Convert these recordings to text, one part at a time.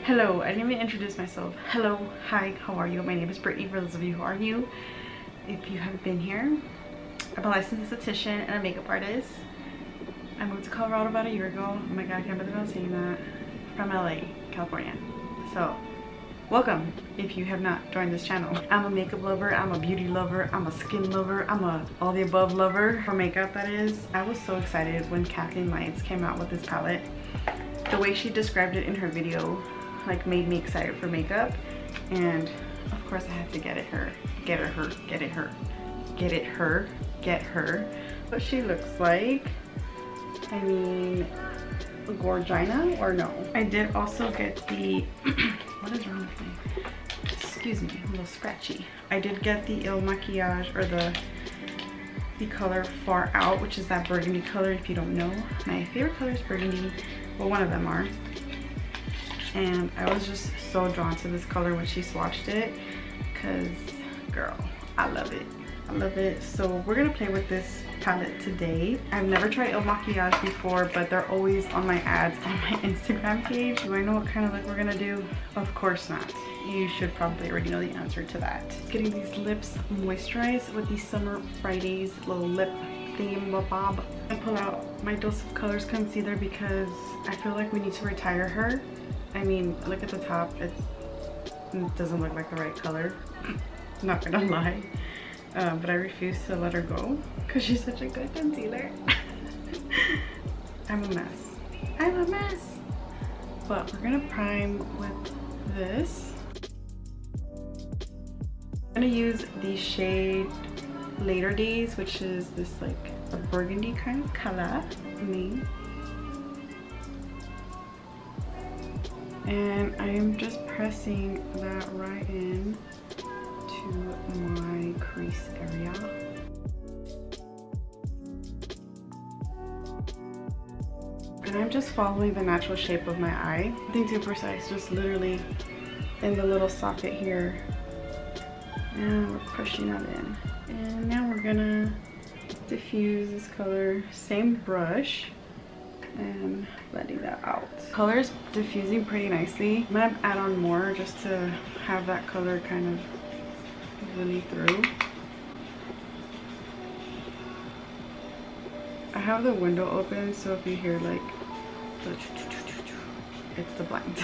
Hello, I didn't even introduce myself. Hello, hi, how are you? My name is Brittany, for those of you who are new. If you haven't been here, I'm a licensed esthetician and a makeup artist. I moved to Colorado about a year ago. Oh my god, I can't believe I'm saying that. From LA, California. So, welcome if you have not joined this channel. I'm a makeup lover, I'm a beauty lover, I'm a skin lover, I'm a all the above lover for makeup, that is. I was so excited when Kathleen came out with this palette. The way she described it in her video like made me excited for makeup, and of course I have to get her what she looks like. I mean, Gorgina or no. I did also get the what is wrong with me? Excuse me, I'm a little scratchy. I did get the MAKIAGE, or the color Far Out, which is that burgundy color. If you don't know, my favorite color is burgundy. Well, one of them are. And I was just so drawn to this color when she swatched it, because girl, I love it. I love it. So we're gonna play with this palette today. I've never tried MAKIAGE before, but they're always on my ads on my Instagram page. Do I know what kind of look we're gonna do? Of course not. You should probably already know the answer to that. Getting these lips moisturized with the Summer Fridays little lip thingamabob. I pull out my Dose of Colors concealer because I feel like we need to retire her. I mean, look at the top, it doesn't look like the right color. Not gonna lie. But I refuse to let her go because she's such a good concealer. I'm a mess. I'm a mess. But we're gonna prime with this. I'm gonna use the shade Later Days, which is this like a burgundy kind of color for me. And I'm just pressing that right in to my crease area. And I'm just following the natural shape of my eye. Nothing too precise, just literally in the little socket here. And we're pushing that in. And now we're gonna diffuse this color, same brush, and blending that out. Color is diffusing pretty nicely. I'm gonna add on more just to have that color kind of really through. I have the window open, so if you hear like it's the blind.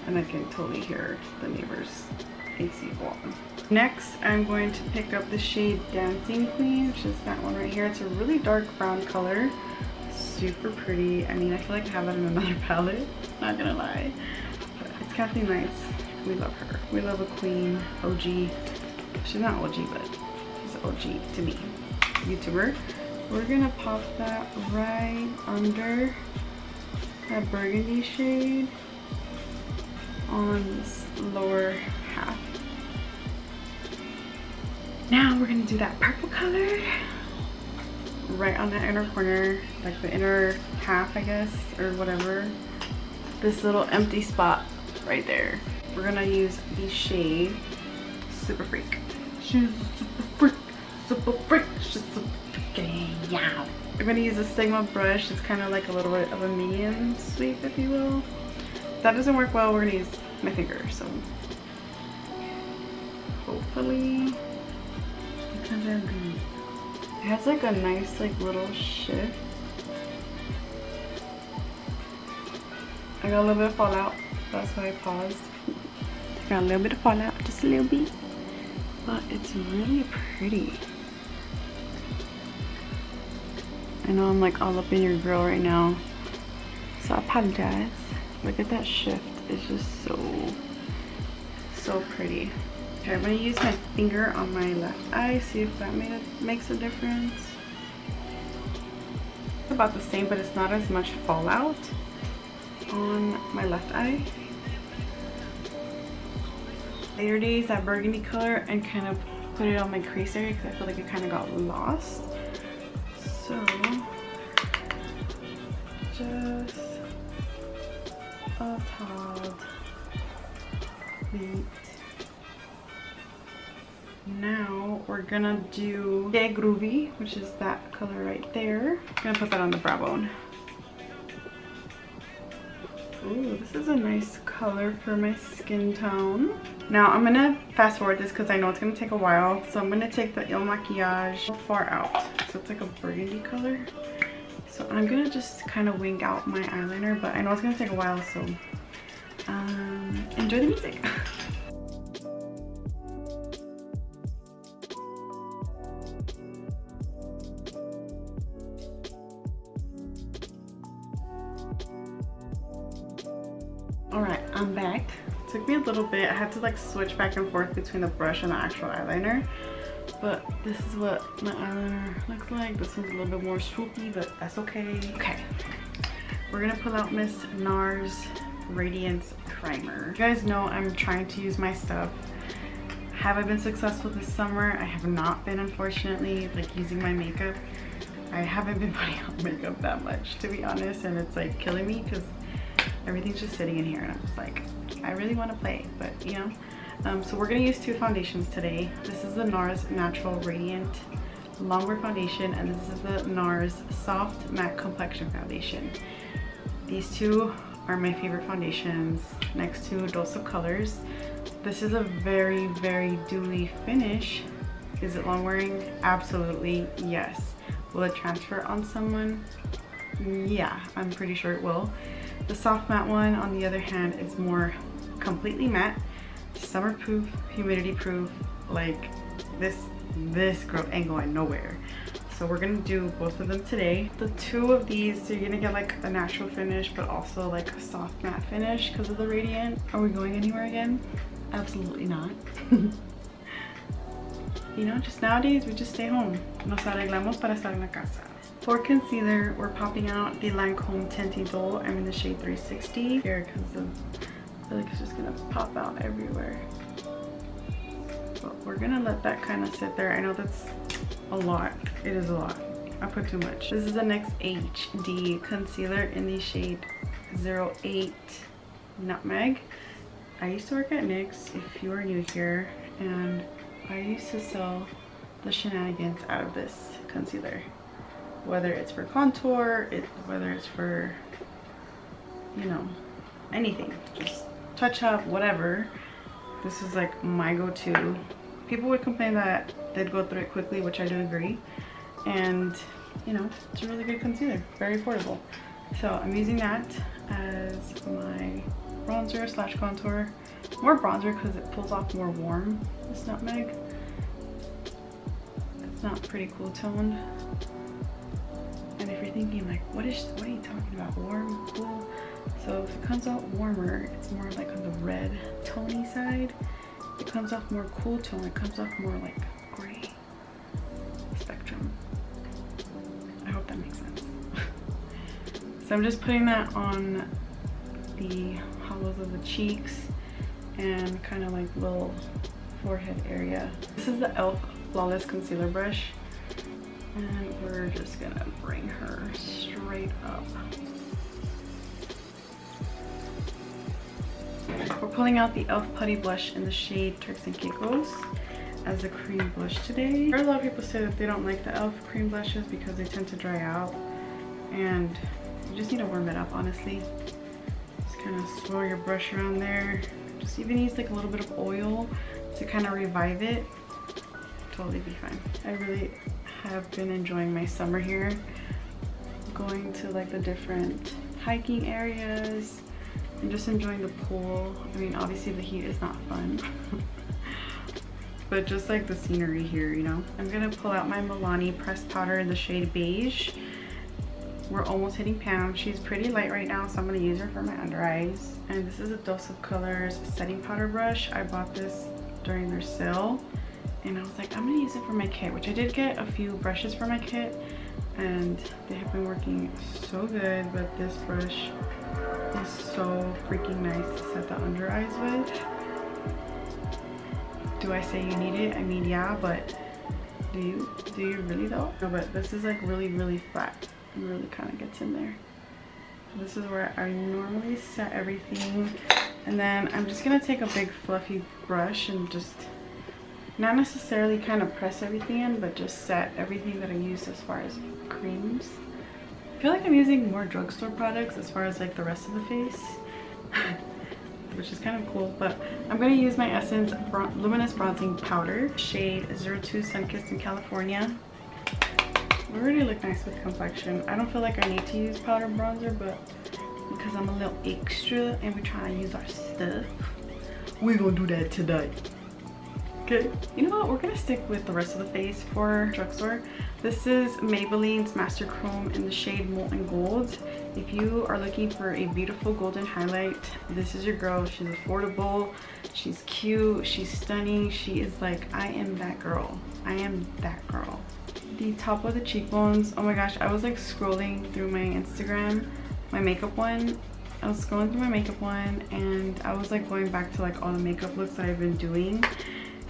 And I can totally hear the neighbor's AC go on. Next, I'm going to pick up the shade Dancing Queen, which is that one right here. It's a really dark brown color. Super pretty. I mean, I feel like I have it in another palette, not gonna lie. But it's Kathleen. We love her. We love a queen, OG. She's not OG, but she's OG to me. YouTuber. We're gonna pop that right under that burgundy shade on this lower half. Now we're gonna do that purple color right on that inner corner, like the inner half, I guess, or whatever. This little empty spot right there. We're gonna use the shade Super Freak. She's super freak, super freak, she's super freaking yeah. I'm gonna use a Sigma brush. It's kind of like a little bit of a medium sweep, if you will. If that doesn't work well, we're gonna use my finger, so hopefully it comes out good. It has like a nice like little shift. I got a little bit of fallout, that's why I paused. I got a little bit of fallout, just a little bit, but it's really pretty. I know I'm like all up in your grill right now, so I apologize. Look at that shift, it's just so pretty. Okay, I'm gonna use my finger on my left eye, see if that makes a difference. It's about the same, but it's not as much fallout on my left eye. Later Days, that burgundy color, and kind of put it on my crease area because I feel like it kind of got lost. So just a tad bit. Now we're gonna do Que Groovy, which is that color right there. I'm gonna put that on the brow bone. Ooh, this is a nice color for my skin tone. Now I'm gonna fast forward this because I know it's gonna take a while. So I'm gonna take the MAKIAGE far out. So it's like a burgundy color. So I'm gonna just kind of wing out my eyeliner, but I know it's gonna take a while, so enjoy the music. Alright, I'm back. It took me a little bit. I had to like switch back and forth between the brush and the actual eyeliner. But this is what my eyeliner looks like. This one's a little bit more swoopy, but that's okay. Okay, we're gonna pull out Miss Nars Radiance Primer. You guys know I'm trying to use my stuff. Have I been successful this summer? I have not been, unfortunately, like using my makeup. I haven't been putting on makeup that much, to be honest, and it's like killing me because everything's just sitting in here and I'm just like, I really want to play, but you know. So we're gonna use two foundations today. This is the Nars Natural Radiant Longwear Foundation, and this is the Nars Soft Matte Complexion Foundation. These two are my favorite foundations next to Dose of Colors. This is a very, very dewy finish. Is it long wearing? Absolutely yes. Will it transfer on someone? Yeah, I'm pretty sure it will. The soft matte one, on the other hand, is more completely matte, summer proof, humidity proof. Like this girl ain't going nowhere. So we're gonna do both of them today. The two of these, you're gonna get like a natural finish, but also like a soft matte finish because of the Radiant. Are we going anywhere again? Absolutely not. You know, just nowadays we just stay home. Nos arreglamos para estar en la casa. For concealer, we're popping out the Lancome Tinty Dull. I'm in the shade 360 here because I feel like it's just gonna pop out everywhere. But we're gonna let that kind of sit there. I know that's a lot. It is a lot. I put too much. This is the NYX HD concealer in the shade 08 Nutmeg. I used to work at NYX, if you are new here, and I used to sell the shenanigans out of this concealer. Whether it's for contour, whether it's for, you know, anything. Just touch up, whatever. This is like my go-to. People would complain that they'd go through it quickly, which I do agree. And, you know, it's a really good concealer. Very affordable. So I'm using that as my bronzer slash contour. More bronzer because it pulls off more warm, this Nutmeg. It's not pretty cool toned. And if you're thinking like, what are you talking about? Warm, cool? So if it comes out warmer, it's more like on the red tony side. It comes off more cool tone. It comes off more like gray spectrum. I hope that makes sense. So I'm just putting that on the hollows of the cheeks and kind of like little forehead area. This is the e.l.f. Flawless Concealer Brush. And we're just gonna bring her straight up. We're pulling out the e.l.f. Putty Blush in the shade Turks and Caicos as a cream blush today. A lot of people say that they don't like the e.l.f. cream blushes because they tend to dry out. And you just need to warm it up, honestly. Just kind of swirl your brush around there. Just even use like a little bit of oil to kind of revive it. Totally be fine. I really have been enjoying my summer here, going to like the different hiking areas and just enjoying the pool. I mean, obviously the heat is not fun, but just like the scenery here, you know. I'm gonna pull out my Milani pressed powder in the shade Beige. We're almost hitting Pam. She's pretty light right now, so I'm gonna use her for my under eyes. And this is a Dose of Colors setting powder brush. I bought this during their sale. And I was like, I'm gonna use it for my kit, which I did get a few brushes for my kit and they have been working so good, but this brush is so freaking nice to set the under eyes with. Do I say you need it? I mean, yeah, but do you really though? No, but this is like really, really flat and really kind of gets in there. So this is where I normally set everything. And then I'm just gonna take a big fluffy brush and just not necessarily kind of press everything in, but just set everything that I use as far as creams. I feel like I'm using more drugstore products as far as like the rest of the face. which is kind of cool. But I'm going to use my Essence Luminous Bronzing Powder, shade 02 Sunkissed in California. I already look nice with complexion. I don't feel like I need to use powder bronzer, but because I'm a little extra and we're trying to use our stuff, we're gonna do that today. Okay, you know what, we're gonna stick with the rest of the face for drugstore. This is Maybelline's Master Chrome in the shade Molten Gold. If you are looking for a beautiful golden highlight, this is your girl. She's affordable, she's cute, she's stunning. She is like, I am that girl. I am that girl. The top of the cheekbones, oh my gosh, I was like scrolling through my Instagram, my makeup one. I was scrolling through my makeup one and I was like going back to like all the makeup looks that I've been doing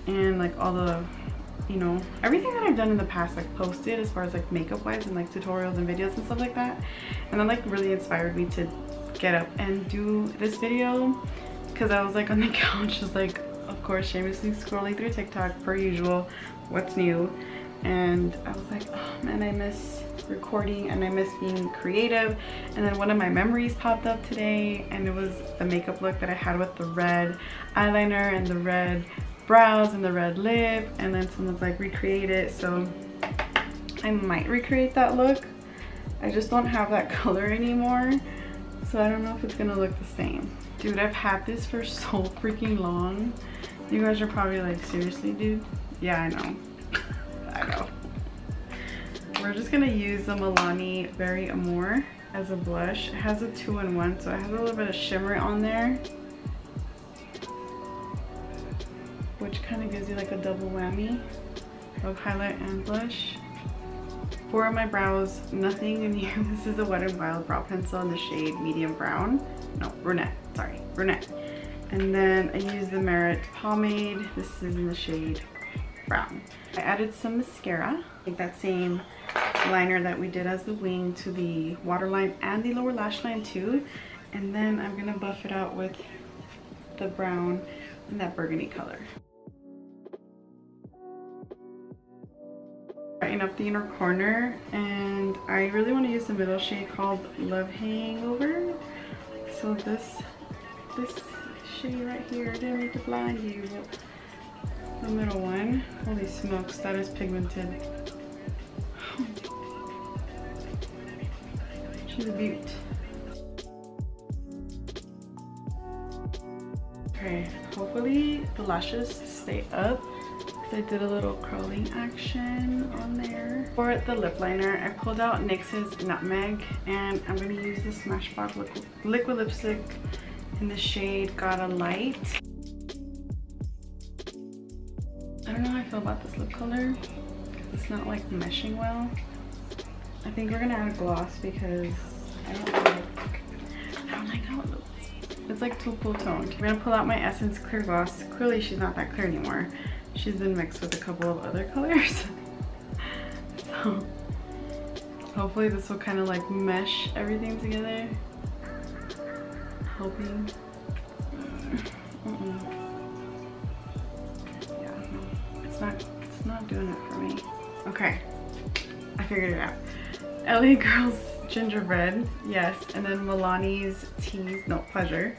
and like all the, you know, everything that I've done in the past, like posted as far as like makeup wise and like tutorials and videos and stuff like that. And that like really inspired me to get up and do this video, because I was like on the couch just like, of course, shamelessly scrolling through TikTok per usual, what's new. And I was like, oh man, I miss recording and I miss being creative. And then one of my memories popped up today and it was the makeup look that I had with the red eyeliner and the red brows and the red lip, and then someone's like, recreate it. So I might recreate that look. I just don't have that color anymore, so I don't know if it's gonna look the same. Dude, I've had this for so freaking long. You guys are probably like, seriously, dude? Yeah, I know. I know. We're just gonna use the Milani Very Amour as a blush. It has a 2-in-1, so it has a little bit of shimmer on there, which kind of gives you like a double whammy of highlight and blush. For my brows, nothing new. This is a Wet n Wild brow pencil in the shade medium brown. No, brunette, sorry, brunette. And then I use the Merit pomade. This is in the shade brown. I added some mascara, like that same liner that we did as the wing to the waterline and the lower lash line too. And then I'm gonna buff it out with the brown and that burgundy color. Brighten up the inner corner, and I really want to use the middle shade called Love Hangover. So this shade right here, I didn't mean to blind you. The middle one, holy smokes, that is pigmented. She's a beaut. Okay, hopefully the lashes stay up, because I did a little curling action on there. For the lip liner, I pulled out NYX's Nutmeg, and I'm going to use the Smashbox liquid lipstick in the shade Gotta Light. I don't know how I feel about this lip color, because it's not like meshing well. I think we're gonna add a gloss because I don't like how it looks. It's like too cool toned. I'm gonna pull out my Essence clear gloss. Clearly she's not that clear anymore. She's been mixed with a couple of other colors. So hopefully this will kind of like mesh everything together. Hoping. It's not doing it for me. Okay, I figured it out. LA Girls Gingerbread, yes, and then Milani's Pleasure.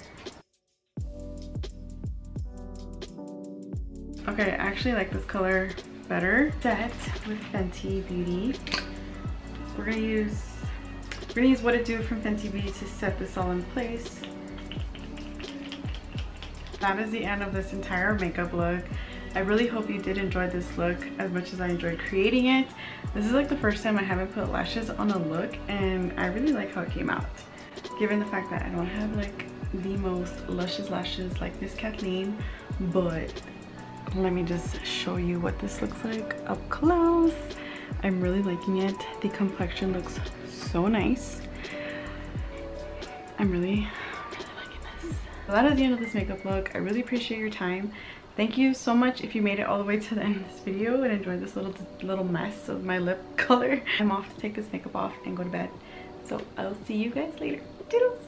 Okay, I actually like this color better. Set with Fenty Beauty. We're gonna use What It Do from Fenty Beauty to set this all in place. That is the end of this entire makeup look. I really hope you did enjoy this look as much as I enjoyed creating it. This is like the first time I haven't put lashes on a look, and I really like how it came out. Given the fact that I don't have like the most luscious lashes like Miss Kathleen, but let me just show you what this looks like up close. I'm really liking it. The complexion looks so nice. I'm really liking this. So that is the end of this makeup look. I really appreciate your time. Thank you so much if you made it all the way to the end of this video and enjoyed this little mess of my lip color. I'm off to take this makeup off and go to bed. So I'll see you guys later. Toodles!